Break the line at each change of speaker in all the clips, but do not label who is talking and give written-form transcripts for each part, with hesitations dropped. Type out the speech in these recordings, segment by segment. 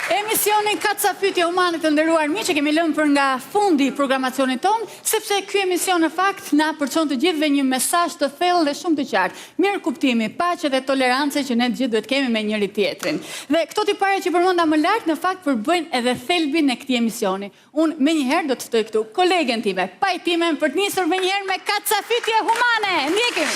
Emisionin Kaca Fytje Humane të nderuar miq, që kemi lënë për nga fundi i programacionit ton, sepse ky emision në fakt na përçon të gjithëve një mesazh të thellë dhe shumë të qartë. Mirë kuptimi, paqe dhe tolerancë që ne të gjithë duhet kemi me njëri tjetrin. Dhe këto ti para që përmenda më lart në fakt përbëjnë edhe thelbin e këtij emisioni. Unë menjëherë do të ftoj këtu kolegen time, pajtimen për të nisur menjëherë me Kaca Fytje Humane. Ndjekim.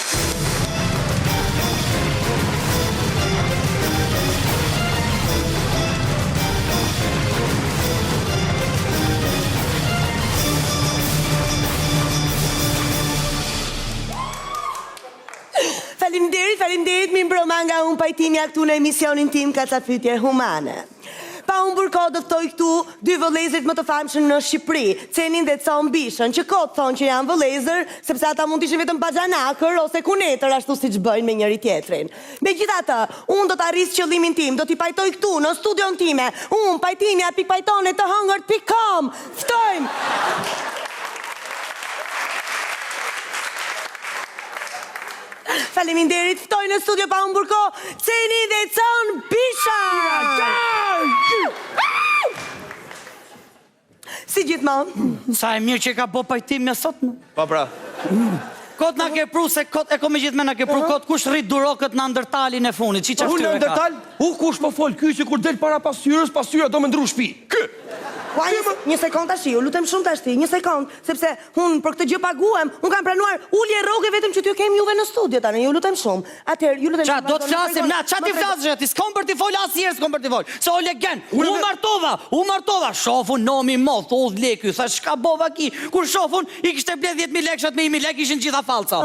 Faleminderit, mi mbroma nga unë pajtimja këtu në emisionin tim Kaca Fytje Humane. Pa unë burko do ftoj këtu dy vëllezërit më të famshëm në Shqipëri, Cenin dhe Con Bishën, që kot thonë që janë vëllezër, sepse ata mund të ishin vetëm baxhanakër ose kunetër ashtu siç bëjnë me njëri tjetrin. Megjithatë, unë do të arris qëllimin tim, do t'i pajtoj këtu në studion time. Unë pajtimja pikpajtone të hëngërt.com. Ftojmë! Faleminderit, ftoj në studio pa unë burko Ceni dhe Con Bisha! Si gjithmonë?
Sa e mirë që ka bo pajtim me sot në?
Pa pra.
Kot na ke pru, se kot e ko me gjithme na ke pru, kot kush rrit durokët në ndërtalin e funit, që
Unë në ndërtal, kush më fol, ky që kur del para pasyra do me ndru shpi. Ky!
Një sekund tash, ju lutem shumë tash, një sekund, sepse unë për këtë gjë paguam, unë kam pranuar ulje rroge vetëm që t'ju kem juve në studio tani, ju lutem shumë. Atëherë, ju lutem shumë.
Do të flasim na, ç'a ti flasësh ti? S'kam për të fol asnjëherë, s'kam për të fol. Se o legen, u martova, shofun nomi moth, o leky, thash çka bova ki. Kur shofun i kishte bler 10.000 lekë, 7.000 lekë ishin gjitha fallca.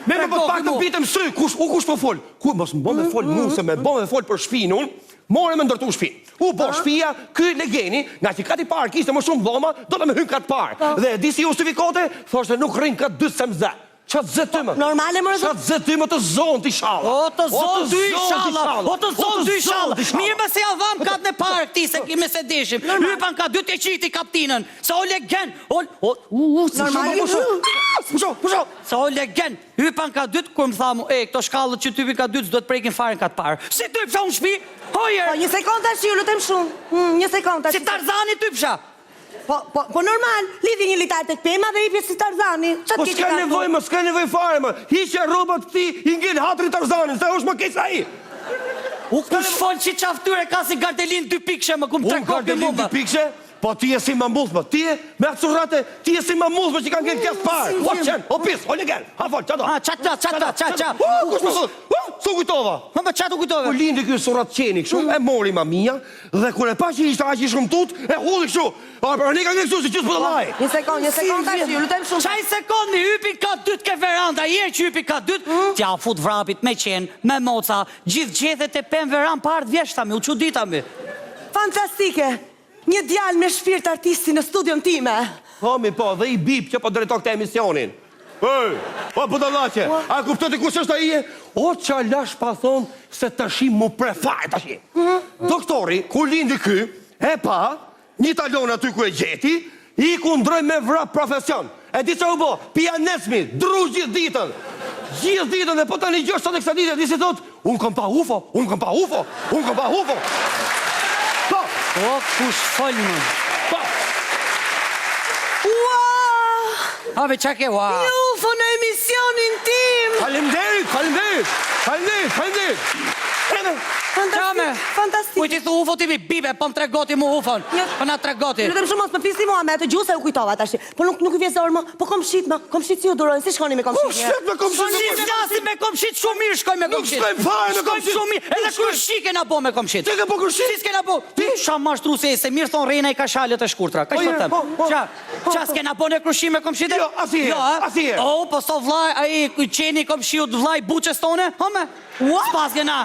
Me më pak të pitëm sy, kush po fol? Ku mos më me fol mua se më bën me fol për shtëpinë unë. More me ndërtu shtëpi. U bo shtëpia, ky legeni, nga që kati parë kishte më shumë dhoma, do të me hyn katë parë. Dhe di si justifikote, thoshte nuk rrin katë 2 semza. Qatë zë ty më?
Normale më rëzë?
Qatë zë ty më të zonë t'i shalla.
O të zonë dy shalla, o të zonë dy shalla. Mirë me se ja dham katë në parë këti, se kime se dishim. Hypan ka 2 të qiti kaptinën. Se o legen, se o legen, hypan ka 2, kur më thamu, këto shkallët që typi ka 2, s'do të prekin faren katë parë. Si ty pësha unë shpi? Hojer!
Një sekund tash, ju lutem shumë. Një sekund tash.
Si Tarzani ty pësha?
Po normal, lidhi një litar të këpema dhe i pjesë si Tarzani.
Po s'ka nevoj më, s'ka nevoj fare më. Hiqe robat ti, i ngel hatri Tarzanin, se është më keq sa i.
U kush fol që qaftyre ka si Gardelin 2 pikshe më kum 3 kopje
Gardelin 2 pikshe? Po ti e si më mbuthme, ti e me atë surrate, ti e si më mbuthme që kanë ngel kjas parë. O qenë, o pis, o legel, ha fol, qa do?
Qa.
Kush më thot? Su kujtova.
Ma qa tu kujtove?
Kur lindi ky surrat qeni kështu, e mori mamia dhe kur e pa që ishte aq i shëmtut, e hulli kështu. Pra ne ka ngel kështu si qys po të llaj.
Një sekund tash, ju lutem shumë.
Qaj sekondi, hypin ka 2 ke veranda, që hypin ka 2, t'ja fut vrapit me qenë, me moca, gjithë gjethet e pen verand partë vjeshtami, u quditami.
Fantastike, një djalë me shpirt artisti në studion time.
Po, dhe i bip që po drejton këtë emisionin. Po të laqe, a kuptoti kush është ai? O qa lash pa thonë se të shim mu prefaj të shim. Doktori, kur lindi ky, e pa, një talon aty ku e gjeti, i ku ndroj me vrap profesion. E di që u bo, pianesmi, dru gjithë ditën. Gjithë ditën dhe po të një gjështë të kësa ditë, di si thot, unë kom pa UFO. Po!
O, kush folë më?
Po!
Ave, qa ke ua?
Një UFO në emisionin tim!
Falemderit!
Fantastik!
Ujtë i thu UFO ti bibe, po më tregoti mu UFO-n. Po na tregoti.
Lutem shumë mos më fisni mua me atë gjuhë se u kujtova tash. Po nuk i vjen zorë më. Po komshit si ju durojnë, si shkoni me komshit?
Shqet me komshit?
Si flasim me komshit, shumë mirë shkoj me komshit.
Nuk shkojmë fare me komshit.
Shkojmë shumë mirë, edhe kërshi kena bo me komshit.
Ti ke po kërshi?
Si s'kena bo? Ti sham mashtru se mirë thonë rejna i ka shalët e shkurtra. Ka që të them? Qa s'kena bo në kërshi me komshit?
Jo, asije.
O, po so vlaj, aji qeni komshiut vlaj buqes tone? Home? Spas kena.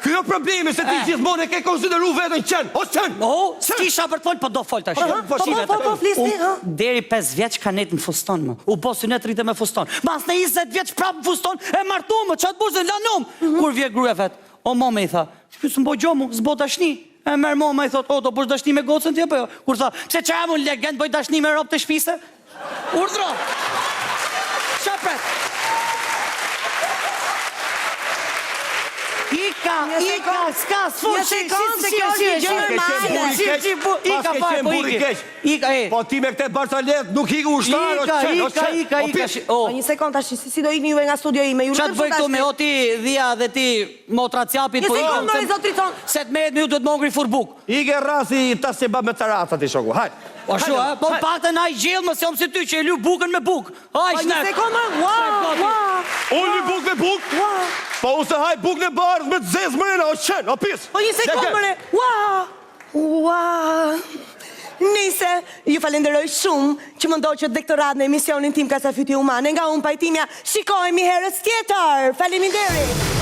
Kjo problemi se ti gjithmonë e ke konsideru vetën qenë, o qenë!
O, s'kisha për të folë, po do folë tash.
Po, flisni, ha?
Deri 5 vjeç ka net në fuston, më. U po synet rritë me fuston. Mas në 20 vjeç prapë në fuston, e martu më, qatë bushë, lanum. Kur vje gruja vet, o mome i tha, s'pysë m'bo gjomu, s'bo dashni. E merë mome i thot, o, do bush dashni me gocën tje, po jo. Kur tha, pse qa e mu në legend, boj dashni me ropë të shpise? Urdhro! Qa pret? I s'ka, s'fol,
Një sekond, se kjo është gjë normale.
Ika fare, po ika.
Po ti me këte Barsalet nuk i ushtar, o qenë.
Ika.
Po një sekond tash, si do ikni juve nga studio ime?
Qa të bëj këtu me o ti dhia dhe ti motra cjapit?
Një sekond, mërë, zotri ton.
Se të me ju duhet mongri furbuk.
Ike rasi ta se ba me të racat i shoku, hajt.
Po shu, po pak të na i gjellë më se om si ty që e lu bukën me buk. Haj,
Po një sekond, mërë, ua.
Unë një buk me buk? Po use haj buk në bardh me të zezë mërena, o qenë, o pis.
Po një sekund, mërë, ua. Nise, ju falenderoj shumë që më ndoqët dektorat në emisionin tim Ka sa fytje humane. Nga unë pajtimja, shikojmë i herës tjetër. Faleminderit.